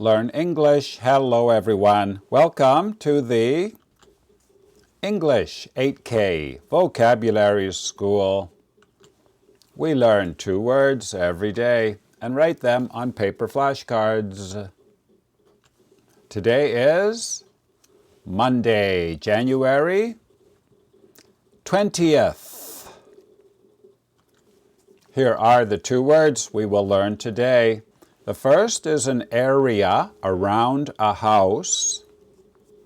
Learn English. Hello everyone. Welcome to the English 8K Vocabulary School. We learn 2 words every day and write them on paper flashcards. Today is Monday, January 20th. Here are the 2 words we will learn today. The first is an area around a house.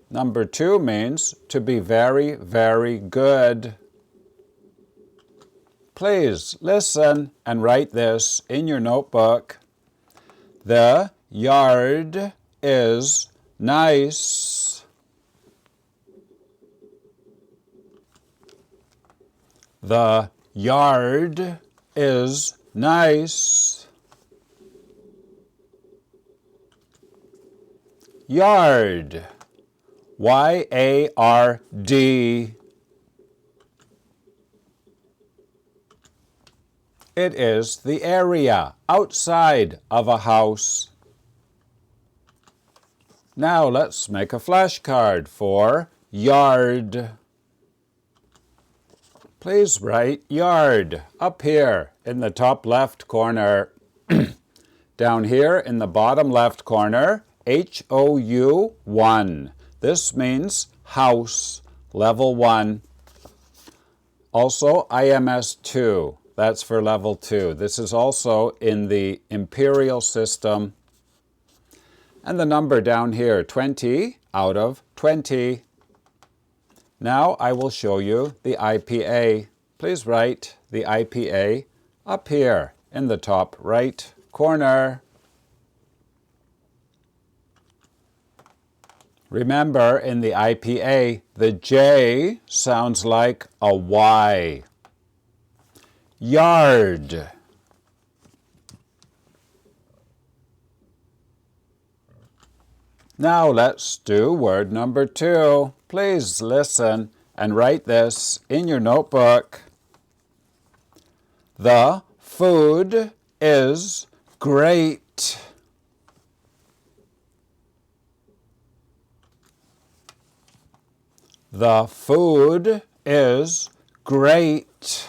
Number 2 means to be very, very good. Please listen and write this in your notebook. The yard is nice. The yard is nice. Yard. Y-A-R-D. It is the area outside of a house. Now let's make a flashcard for yard. Please write yard up here in the top left corner. Down here in the bottom left corner, H-O-U-1. This means house, level 1. Also, IMS2. That's for level 2. This is also in the imperial system. And the number down here, 20 out of 20. Now I will show you the IPA. Please write the IPA up here in the top right corner. Remember, in the IPA, the J sounds like a Y. Yard. Now let's do word number 2. Please listen and write this in your notebook. The food is great. The food is great.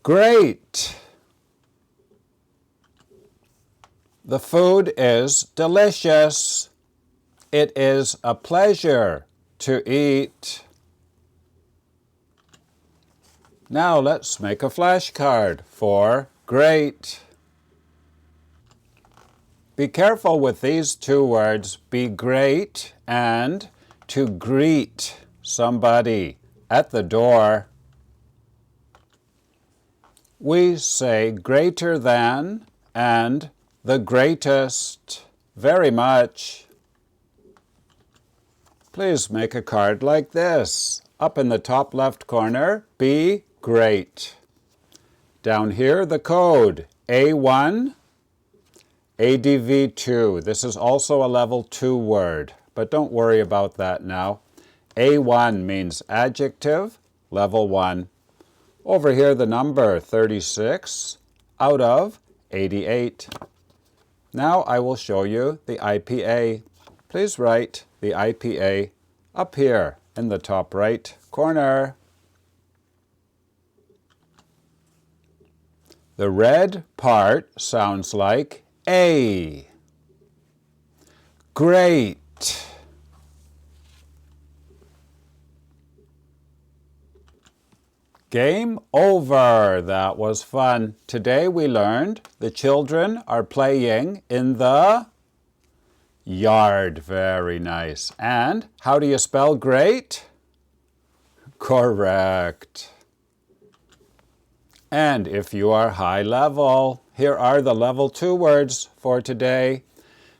Great. The food is delicious. It is a pleasure to eat. Now let's make a flashcard for great. Be careful with these 2 words, be great and to greet somebody at the door. We say greater than and the greatest, very much. Please make a card like this. Up in the top left corner, be great. Down here, the code, A1, ADV2. This is also a level 2 word, but don't worry about that now. A1 means adjective, level 1. Over here, the number 36 out of 88. Now I will show you the IPA. Please write the IPA up here in the top right corner. The red part sounds like A. Great. Game over. That was fun. Today we learned the children are playing in the yard. Very nice. And how do you spell great? Correct. And if you are high level, here are the level 2 words for today.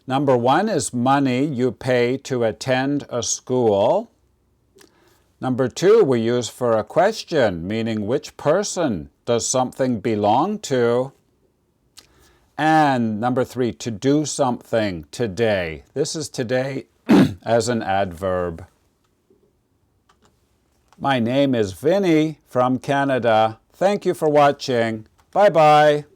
Number 1 is money you pay to attend a school. Number 2 we use for a question, meaning which person does something belong to. And number 3, to do something today. This is today as an adverb. My name is Vinny from Canada. Thank you for watching. Bye-bye.